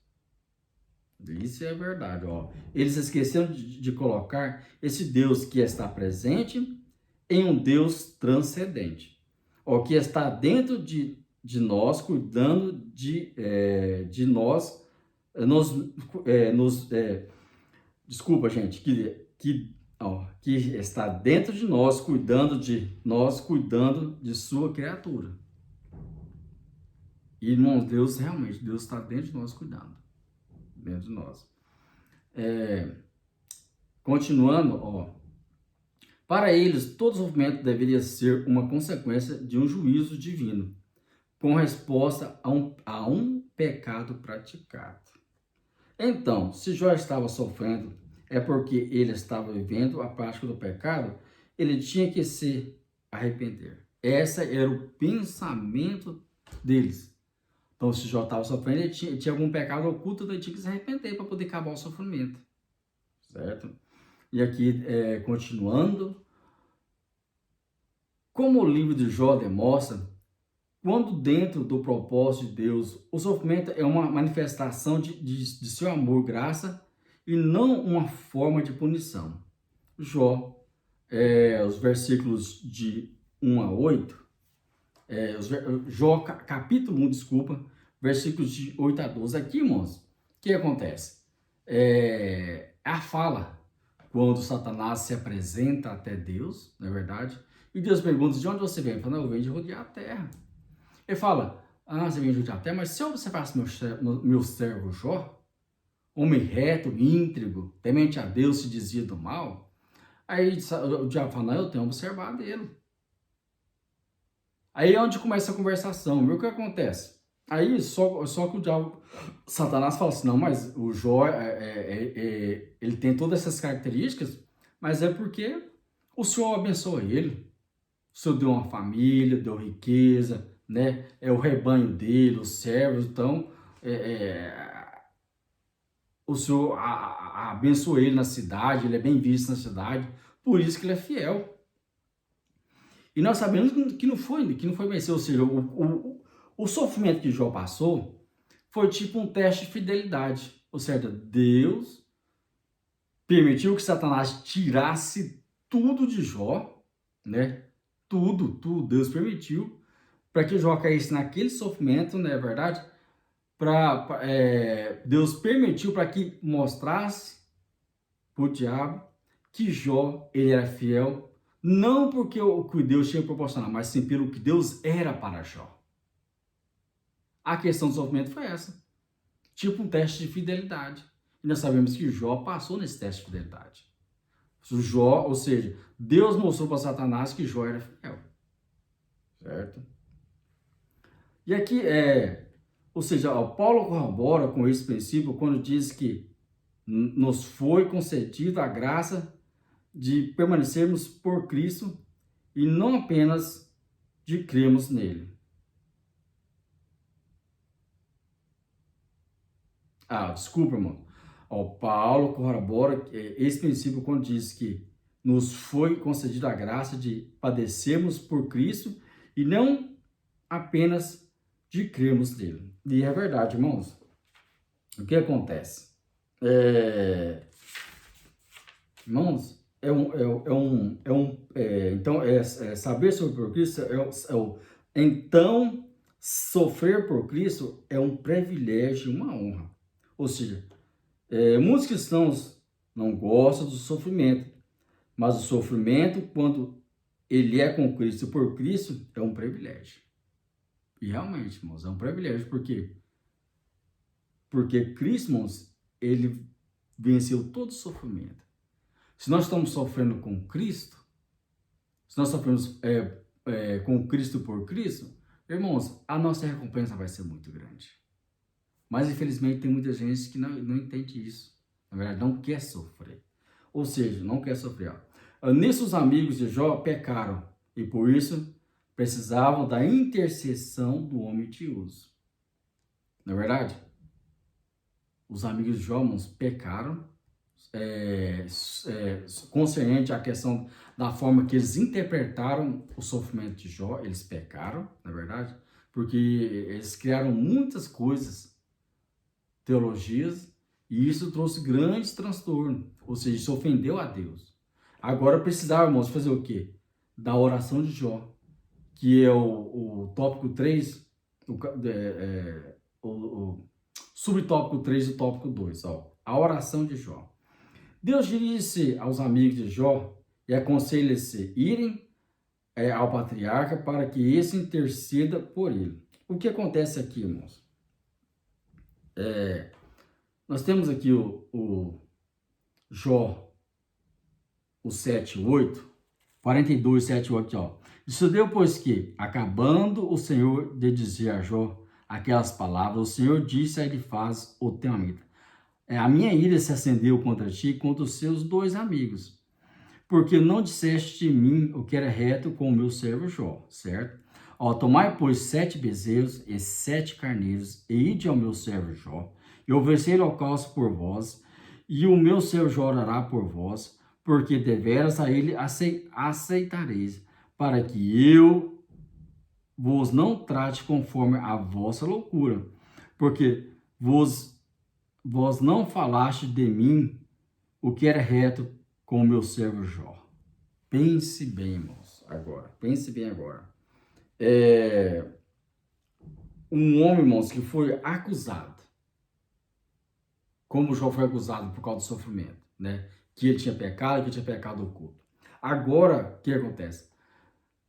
Isso é verdade, ó. Eles esqueceram de colocar esse Deus que está presente em um Deus transcendente, ó, que está dentro de nós, cuidando de nós, desculpa, gente, que está dentro de nós, cuidando de sua criatura. E, irmãos, Deus está dentro de nós, cuidando dentro de nós. Continuando, ó, para eles, todo sofrimento deveria ser uma consequência de um juízo divino, com resposta a um pecado praticado. Então, se Jó estava sofrendo, é porque ele estava vivendo a prática do pecado, ele tinha que se arrepender. Esse era o pensamento deles. Então, se Jó estava sofrendo, ele tinha algum pecado oculto, então ele tinha que se arrepender para poder acabar o sofrimento. Certo? E aqui, continuando, como o livro de Jó demonstra, quando dentro do propósito de Deus, o sofrimento é uma manifestação de seu amor, graça, e não uma forma de punição. Jó, os versículos de 1 a 8, Jó, capítulo 1, desculpa, versículos de 8 a 12. Aqui, irmãos, o que acontece? A fala, quando Satanás se apresenta até Deus, não é verdade? E Deus pergunta, de onde você vem? Ele fala, não, eu venho de rodear a terra. Ele fala, você vem de rodear a terra, mas se eu observasse meu servo Jó, homem reto, íntegro, temente a Deus, se dizia do mal, aí o diabo fala, não, eu tenho observado ele. Aí é onde começa a conversação. O que acontece? Aí só que o diabo, Satanás fala assim, não, mas o Jó, ele tem todas essas características, mas é porque o Senhor abençoa ele. O Senhor deu uma família, deu riqueza, né? É o rebanho dele, os servos. Então, o Senhor abençoou ele na cidade, ele é bem visto na cidade, por isso que ele é fiel. E nós sabemos que não foi vencer, ou seja, o sofrimento que Jó passou foi tipo um teste de fidelidade. Ou seja, Deus permitiu que Satanás tirasse tudo de Jó, né? Tudo, Deus permitiu para que Jó caísse naquele sofrimento, não é verdade? Deus permitiu para que mostrasse para o diabo que Jó ele era fiel, não porque o que Deus tinha proporcionado, mas sim pelo que Deus era para Jó. A questão do sofrimento foi essa, tipo um teste de fidelidade. E nós sabemos que Jó passou nesse teste de fidelidade. Jó, ou seja, Deus mostrou para Satanás que Jó era fiel, certo? E aqui ou seja, Paulo corrobora com esse princípio quando diz que nos foi concedida a graça de permanecermos por Cristo e não apenas de crermos nele. Desculpa, irmão. Paulo corrobora esse princípio quando diz que nos foi concedida a graça de padecermos por Cristo e não apenas de crermos nele. E é verdade, irmãos. O que acontece? Irmãos, então, saber sobre Cristo então, sofrer por Cristo é um privilégio, uma honra. Ou seja, muitos cristãos não gostam do sofrimento, mas o sofrimento, quando ele é com Cristo e por Cristo, é um privilégio. E realmente, irmãos, é um privilégio, porque Cristo, irmãos, ele venceu todo o sofrimento. Se nós estamos sofrendo com Cristo, se nós sofremos com Cristo por Cristo, irmãos, a nossa recompensa vai ser muito grande. Mas, infelizmente, tem muita gente que não entende isso. Na verdade, não quer sofrer. Ou seja, não quer sofrer. Nisso, os amigos de Jó pecaram e, por isso, precisavam da intercessão do homem de uso. Não é verdade? Os amigos de Jó, irmãos, pecaram concernente à questão da forma que eles interpretaram o sofrimento de Jó. Eles pecaram, na verdade, porque eles criaram muitas coisas, teologias, e isso trouxe grandes transtornos, ou seja, isso ofendeu a Deus. Agora precisava, irmãos, fazer o quê? Da oração de Jó, que é o tópico 3, o subtópico 3 e o tópico 2, a oração de Jó. Deus dirige-se aos amigos de Jó e aconselha-se irem ao patriarca para que esse interceda por ele. O que acontece aqui, irmãos? Nós temos aqui o Jó, o 7:8, 42, 7, 8, Sucedeu, pois que, acabando o Senhor de dizer a Jó aquelas palavras, o Senhor disse a Elifaz, o temanita: a minha ira se acendeu contra ti e contra os seus 2 amigos, porque não disseste de mim o que era reto com o meu servo Jó, certo? Tomai, pois, 7 bezerros e 7 carneiros, e ide ao meu servo Jó, e oferecei holocausto por vós, e o meu servo Jó orará por vós, porque deveras a ele aceitareis, para que eu vos não trate conforme a vossa loucura, porque vós não falaste de mim o que era reto com o meu servo Jó. Pense bem, irmãos, agora. Pense bem agora. Um homem, irmãos, que foi acusado, como Jó foi acusado por causa do sofrimento, né? Que ele tinha pecado oculto. Agora, o que acontece?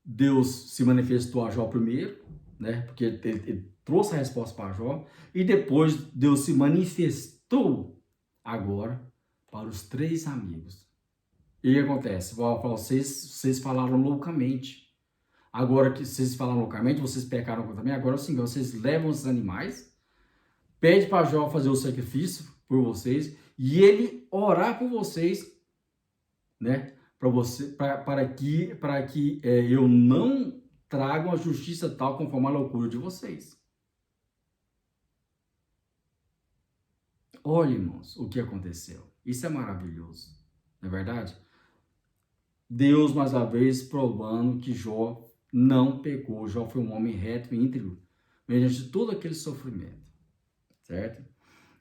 Deus se manifestou a Jó primeiro, né? Porque ele trouxe a resposta para Jó, e depois Deus se manifestou agora para os 3 amigos. E o que acontece? Vocês falaram loucamente. Agora que vocês falaram loucamente, vocês pecaram contra mim, agora sim, vocês levam os animais, pede para Jó fazer o sacrifício por vocês, e ele orar por vocês, né? Para que eu não tragam a justiça tal conforme a loucura de vocês. Olha, irmãos, o que aconteceu. Isso é maravilhoso, não é verdade? Deus, mais uma vez, provando que Jó não pecou. Jó foi um homem reto e íntegro, mediante todo aquele sofrimento, certo?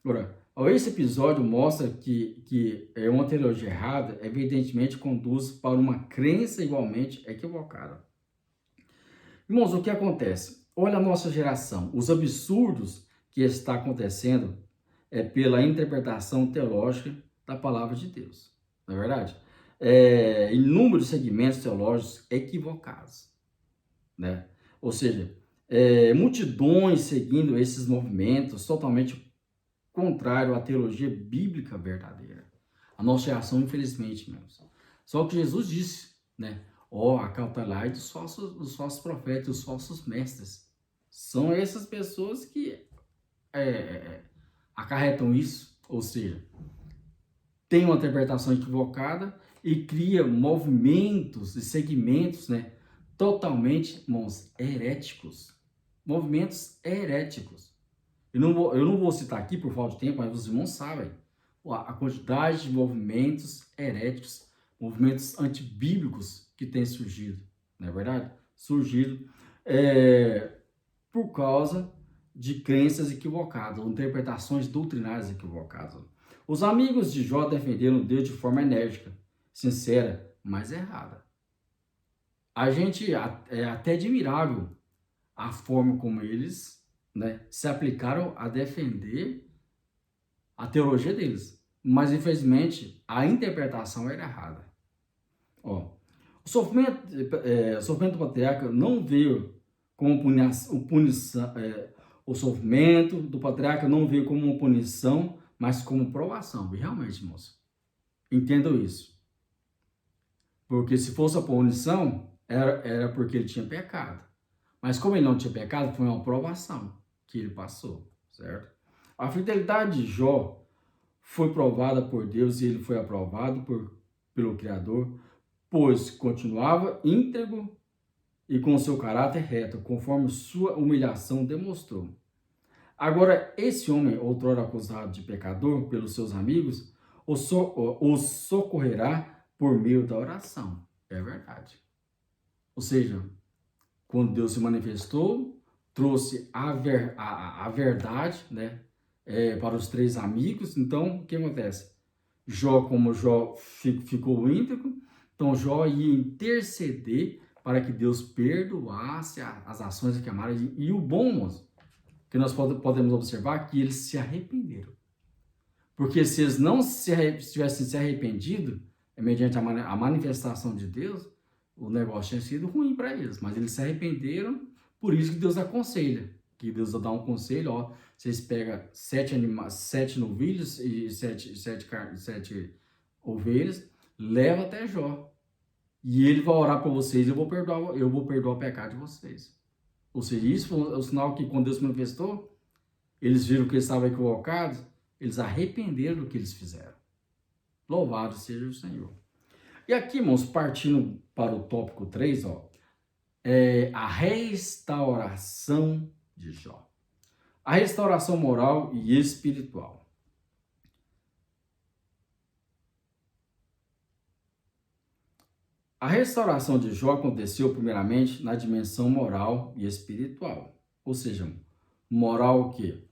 Agora, esse episódio mostra que uma teologia errada, evidentemente, conduz para uma crença igualmente equivocada. Irmãos, o que acontece? Olha a nossa geração, os absurdos que está acontecendo pela interpretação teológica da palavra de Deus, não é verdade? Inúmeros segmentos teológicos equivocados, né? Ou seja, multidões seguindo esses movimentos totalmente contrário à teologia bíblica verdadeira. A nossa geração, infelizmente, meus. Só que Jesus disse, né? Acautelai dos falsos profetas, dos falsos mestres. São essas pessoas que acarretam isso, ou seja, tem uma interpretação equivocada e cria movimentos e segmentos, né, totalmente, irmãos, heréticos. Movimentos heréticos. Eu não vou citar aqui por falta de tempo, mas os irmãos sabem a quantidade de movimentos heréticos, movimentos antibíblicos que tem surgido, não é verdade? Surgido por causa de crenças equivocadas, ou interpretações doutrinárias equivocadas. Os amigos de Jó defenderam Deus de forma enérgica, sincera, mas errada. A gente é até admirável a forma como eles, né, se aplicaram a defender a teologia deles, mas infelizmente a interpretação era errada. O sofrimento do patriarca não veio como punição. O sofrimento do patriarca não veio como uma punição, mas como provação. E realmente, moço, entendam isso. Porque se fosse a punição, era porque ele tinha pecado. Mas como ele não tinha pecado, foi uma provação que ele passou, certo? A fidelidade de Jó foi provada por Deus e ele foi aprovado pelo Criador, pois continuava íntegro e com seu caráter reto, conforme sua humilhação demonstrou. Agora, esse homem, outrora acusado de pecador pelos seus amigos, o socorrerá por meio da oração. É verdade. Ou seja, quando Deus se manifestou, trouxe a verdade, né, para os três amigos. Então, o que acontece? Como Jó ficou íntegro, então Jó ia interceder para que Deus perdoasse as ações que amaram. E o bom, moço, que nós podemos observar que eles se arrependeram. Porque se eles não tivessem se arrependido, mediante a manifestação de Deus, o negócio tinha sido ruim para eles. Mas eles se arrependeram, por isso que Deus aconselha. Que Deus dá um conselho, vocês pegam 7 novilhos e 7 ovelhas, leva até Jó. E ele vai orar por vocês, eu vou perdoar o pecado de vocês. Ou seja, isso foi o sinal que quando Deus se manifestou, eles viram que eles estavam equivocados, eles arrependeram do que eles fizeram. Louvado seja o Senhor. E aqui, irmãos, partindo para o tópico 3, a restauração de Jó. A restauração moral e espiritual. A restauração de Jó aconteceu primeiramente na dimensão moral e espiritual. Ou seja, moral o quê?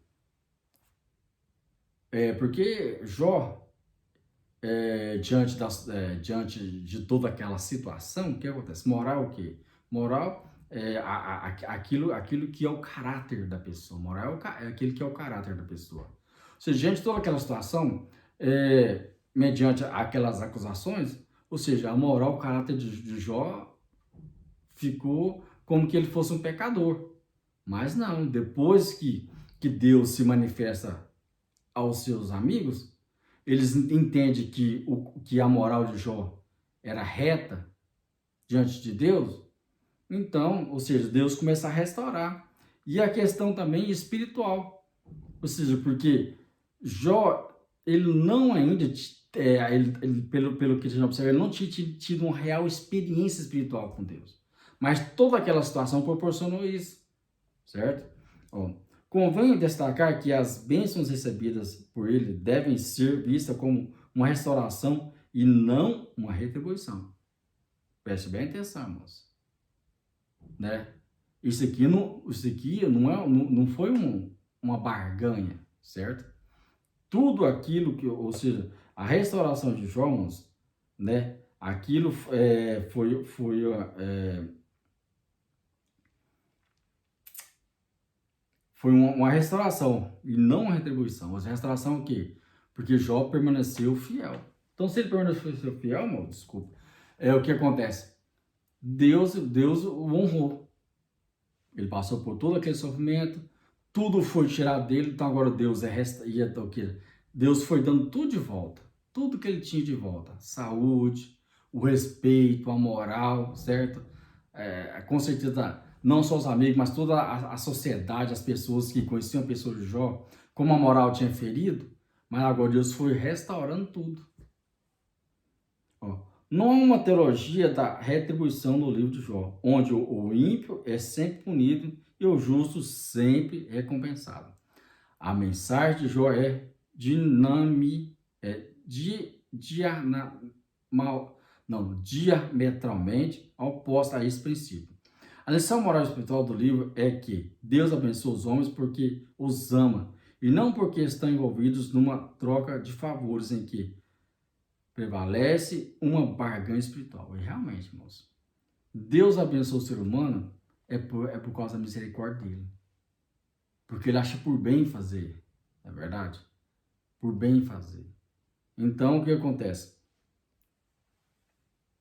Porque Jó, diante de toda aquela situação, o que acontece? Moral o quê? Moral é aquilo que é o caráter da pessoa. Moral é aquilo que é o caráter da pessoa. Ou seja, diante de toda aquela situação, mediante aquelas acusações, ou seja, a moral, o caráter de Jó ficou como que ele fosse um pecador. Mas não, depois que Deus se manifesta aos seus amigos, eles entendem que a moral de Jó era reta diante de Deus. Então, ou seja, Deus começa a restaurar. E a questão também espiritual. Ou seja, porque Jó, ele não ainda... pelo que a gente observa, ele não tinha tido uma real experiência espiritual com Deus. Mas toda aquela situação proporcionou isso, certo? Ó, convém destacar que as bênçãos recebidas por ele devem ser vistas como uma restauração e não uma retribuição. Preste bem atenção, irmãos, né? Isso aqui não foi uma barganha, certo? Tudo aquilo que, ou seja, a restauração de Jó, irmãos, né? Aquilo foi uma restauração e não uma retribuição. Mas restauração é o quê? Porque Jó permaneceu fiel. Então, se ele permaneceu fiel, irmão, desculpa, é o que acontece. Deus o honrou. Ele passou por todo aquele sofrimento, tudo foi tirado dele, então agora Deus o quê? Deus foi dando tudo de volta, tudo que ele tinha de volta, saúde, o respeito, a moral, certo? Com certeza, não só os amigos, mas toda a sociedade, as pessoas que conheciam a pessoa de Jó, como a moral tinha ferido, mas agora Deus foi restaurando tudo. Ó, não há uma teologia da retribuição no livro de Jó, onde o ímpio é sempre punido e o justo sempre recompensado. A mensagem de Jó é diametralmente oposta a esse princípio. A lição moral e espiritual do livro é que Deus abençoa os homens porque os ama e não porque estão envolvidos numa troca de favores em que prevalece uma barganha espiritual. E realmente, irmãos, Deus abençoa o ser humano por causa da misericórdia dele. Porque ele acha por bem fazer, não é verdade? Por bem fazer. Então, o que acontece?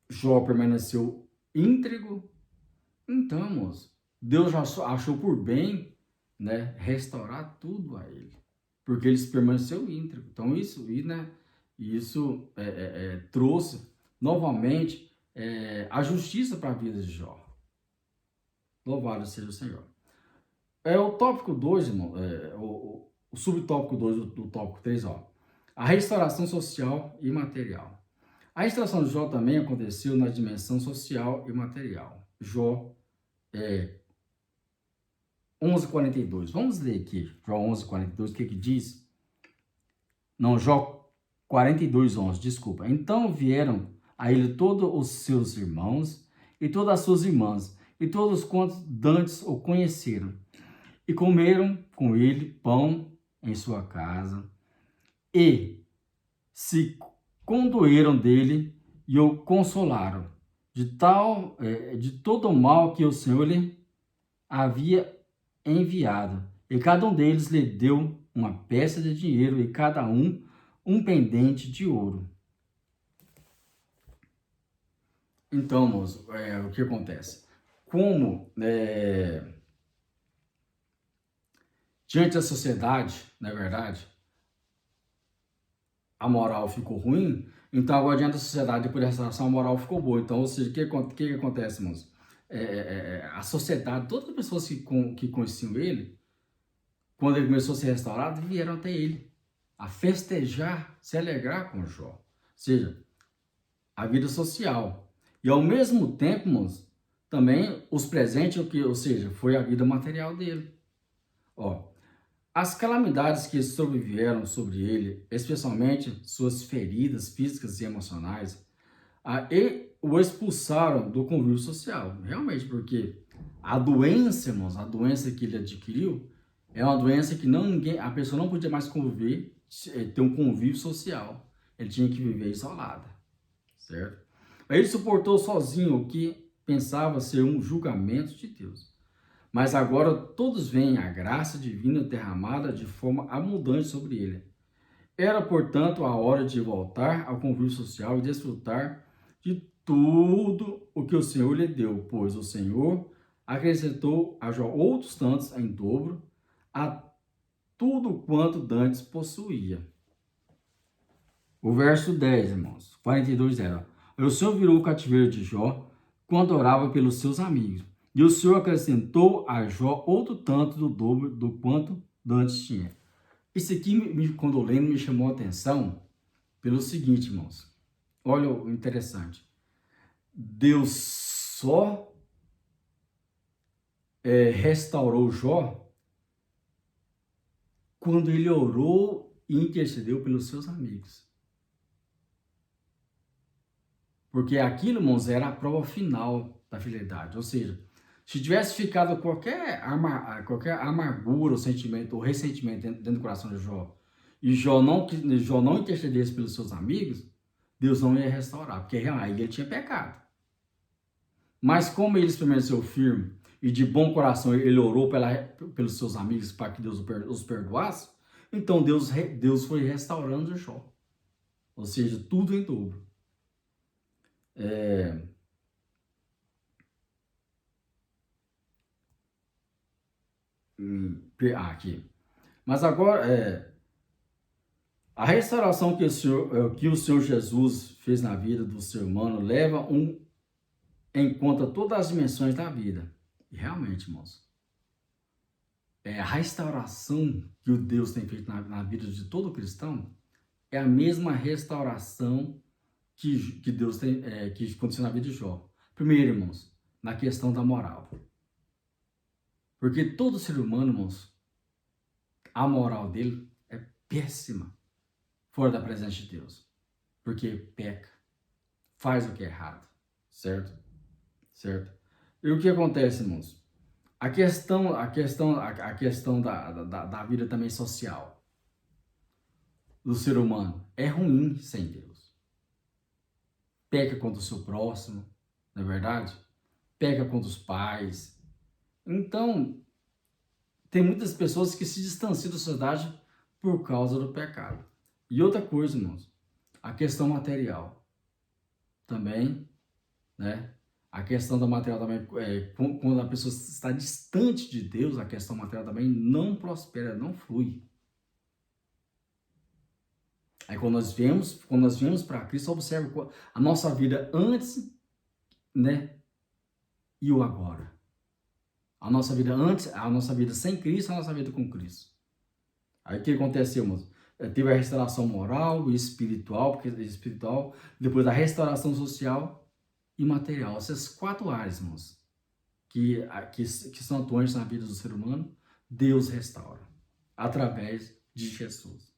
Jó permaneceu íntegro. Então, moço, Deus já achou por bem, né, restaurar tudo a ele. Porque ele permaneceu íntegro. Então, isso trouxe novamente a justiça para a vida de Jó. Louvado seja o Senhor. O tópico 2, irmão, o subtópico 2 do tópico 3, ó. A restauração social e material. A restauração de Jó também aconteceu na dimensão social e material. Jó 11:42. Vamos ler aqui, Jó 11:42, o que diz? Não, Jó 42:11, desculpa. Então vieram a ele todos os seus irmãos e todas as suas irmãs, e todos quantos dantes o conheceram, e comeram com ele pão em sua casa, e se condoeram dele e o consolaram, de todo o mal que o Senhor lhe havia enviado. E cada um deles lhe deu uma peça de dinheiro, e cada um pendente de ouro. Então, moço, o que acontece? Como diante da sociedade, na verdade, a moral ficou ruim, então agora diante da sociedade, depois da restauração, a moral ficou boa. Então, ou seja, o que acontece, moço? A sociedade, todas as pessoas que conheciam ele, quando ele começou a ser restaurado, vieram até ele a festejar, se alegrar com Jó. Ou seja, a vida social. E ao mesmo tempo, moço, também os presentes, ou seja, foi a vida material dele. Ó, as calamidades que sobrevieram sobre ele, especialmente suas feridas físicas e emocionais, e o expulsaram do convívio social. Realmente, porque a doença, irmãos, a doença que ele adquiriu, é uma doença que a pessoa não podia mais conviver, ter um convívio social. Ele tinha que viver isolado, certo? Ele suportou sozinho o que pensava ser um julgamento de Deus. Mas agora todos veem a graça divina derramada de forma abundante sobre ele. Era, portanto, a hora de voltar ao convívio social e desfrutar de tudo o que o Senhor lhe deu, pois o Senhor acrescentou a Jó outros tantos em dobro a tudo quanto dantes possuía. O verso 10, irmãos, 42:0. O Senhor virou o cativeiro de Jó quando orava pelos seus amigos. E o Senhor acrescentou a Jó outro tanto do dobro do quanto dantes tinha. Isso aqui, quando eu lendo, me chamou a atenção pelo seguinte, irmãos. Olha o interessante. Deus só restaurou Jó quando ele orou e intercedeu pelos seus amigos. Porque aquilo, irmãos, era a prova final da fidelidade. Ou seja, se tivesse ficado qualquer amargura, ou sentimento, ou ressentimento dentro do coração de Jó, e Jó não intercedesse pelos seus amigos, Deus não ia restaurar, porque aí ele tinha pecado. Mas como ele permaneceu firme e de bom coração ele orou pelos seus amigos para que Deus os perdoasse, então Deus foi restaurando Jó. Ou seja, tudo em dobro. Aqui. Mas agora, a restauração que o Senhor Jesus fez na vida do ser humano leva em conta todas as dimensões da vida. E realmente, irmãos, a restauração que o Deus tem feito na vida de todo cristão é a mesma restauração que Deus tem, que aconteceu na vida de Jó. Primeiro, irmãos, na questão da moral. Porque todo ser humano, irmãos, a moral dele é péssima fora da presença de Deus. Porque peca, faz o que é errado, certo? Certo? E o que acontece, irmãos? A questão da vida também social do ser humano é ruim sem Deus. Peca contra o seu próximo, não é verdade? Peca contra os pais. Então, tem muitas pessoas que se distanciam da sociedade por causa do pecado. E outra coisa, irmãos, a questão material também, né? A questão da material também, quando a pessoa está distante de Deus, a questão material também não prospera, não flui. Aí quando nós viemos para Cristo, observa a nossa vida antes, né? E o agora. A nossa vida antes, a nossa vida sem Cristo, a nossa vida com Cristo. Aí o que aconteceu, irmãos? Teve a restauração moral e espiritual, depois a restauração social e material. Essas 4 áreas, irmãos, que são atuantes na vida do ser humano, Deus restaura através de Jesus.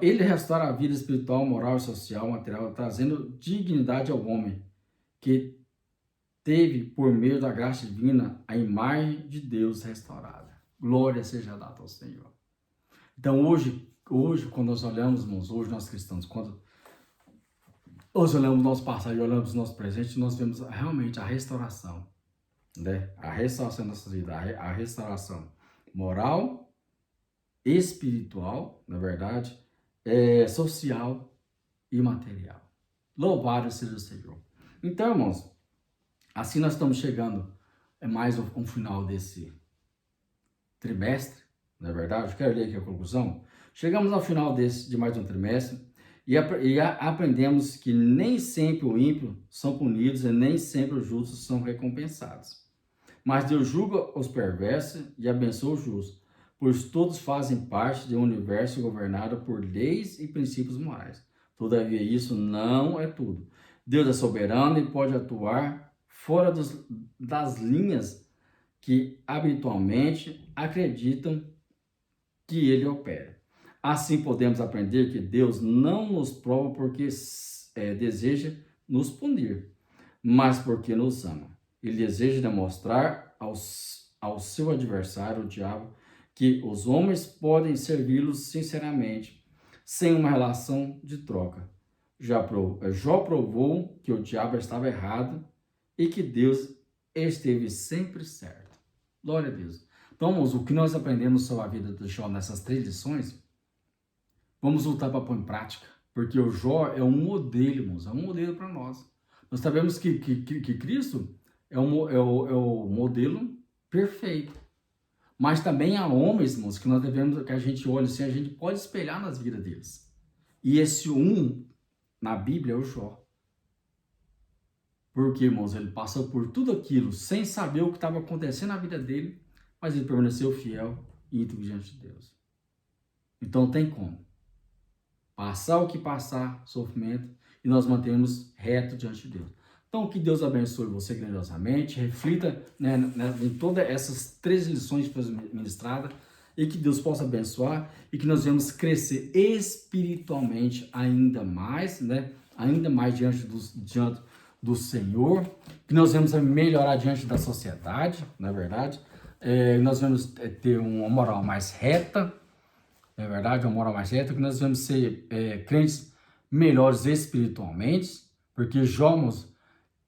Ele restaura a vida espiritual, moral, social, material, trazendo dignidade ao homem, que teve, por meio da graça divina, a imagem de Deus restaurada. Glória seja dada ao Senhor. Então, hoje quando nós olhamos, irmãos, hoje nós cristãos, quando nós olhamos o nosso passado e olhamos o nosso presente, nós vemos realmente a restauração, né? A restauração da nossa vida, a restauração moral, espiritual, na verdade, social e material. Louvado seja o Senhor. Então, irmãos, assim nós estamos chegando mais um final desse trimestre, não é verdade? Quero ler aqui a conclusão. Chegamos ao final de mais um trimestre e aprendemos que nem sempre os ímpios são punidos e nem sempre os justos são recompensados. Mas Deus julga os perversos e abençoa os justos, pois todos fazem parte de um universo governado por leis e princípios morais. Todavia, isso não é tudo. Deus é soberano e pode atuar fora das linhas que habitualmente acreditam que ele opera. Assim podemos aprender que Deus não nos prova porque deseja nos punir, mas porque nos ama. Ele deseja demonstrar ao seu adversário, o diabo, que os homens podem servi-los sinceramente, sem uma relação de troca. Jó provou que o diabo estava errado e que Deus esteve sempre certo. Glória a Deus. Então, irmãos, o que nós aprendemos sobre a vida de Jó nessas 3 lições, vamos voltar para pôr em prática, porque o Jó é um modelo, irmãos, é um modelo para nós. Nós sabemos que Cristo é o modelo perfeito, mas também há homens, irmãos, que a gente olha assim, a gente pode espelhar nas vidas deles. E esse na Bíblia é o Jó. Porque, irmãos, ele passou por tudo aquilo sem saber o que estava acontecendo na vida dele, mas ele permaneceu fiel e íntegro diante de Deus. Então tem como passar o que passar, sofrimento, e nós mantemos reto diante de Deus. Então, que Deus abençoe você grandiosamente, reflita, né, em todas essas 3 lições que foram ministradas, e que Deus possa abençoar e que nós venhamos crescer espiritualmente ainda mais, né, ainda mais diante do Senhor, que nós vamos melhorar diante da sociedade, na verdade, nós vamos ter uma moral mais reta, é verdade, uma moral mais reta, que nós vamos ser crentes melhores espiritualmente, porque Jomos,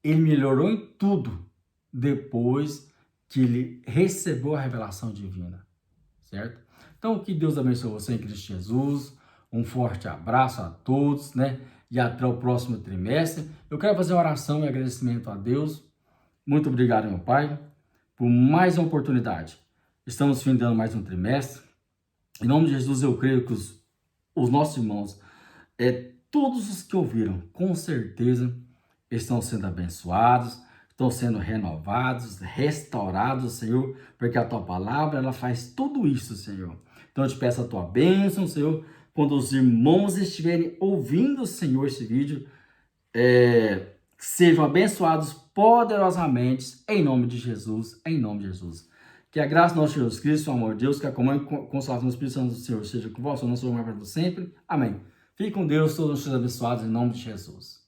ele melhorou em tudo depois que ele recebeu a revelação divina, certo? Então, que Deus abençoe você em Cristo Jesus, um forte abraço a todos, né? E até o próximo trimestre. Eu quero fazer uma oração e agradecimento a Deus. Muito obrigado, meu Pai, por mais uma oportunidade. Estamos findando mais um trimestre. Em nome de Jesus, eu creio que os nossos irmãos, todos os que ouviram, com certeza, estão sendo abençoados, estão sendo renovados, restaurados, Senhor, porque a Tua palavra, ela faz tudo isso, Senhor. Então, eu te peço a Tua bênção, Senhor, quando os irmãos estiverem ouvindo, Senhor, esse vídeo, sejam abençoados poderosamente, em nome de Jesus, em nome de Jesus. Que a graça do nosso Jesus Cristo, o amor de Deus, que a comunhão e consolação do Espírito Santo do Senhor seja com vós, o nosso amor para sempre. Amém. Fique com Deus, todos os abençoados, em nome de Jesus.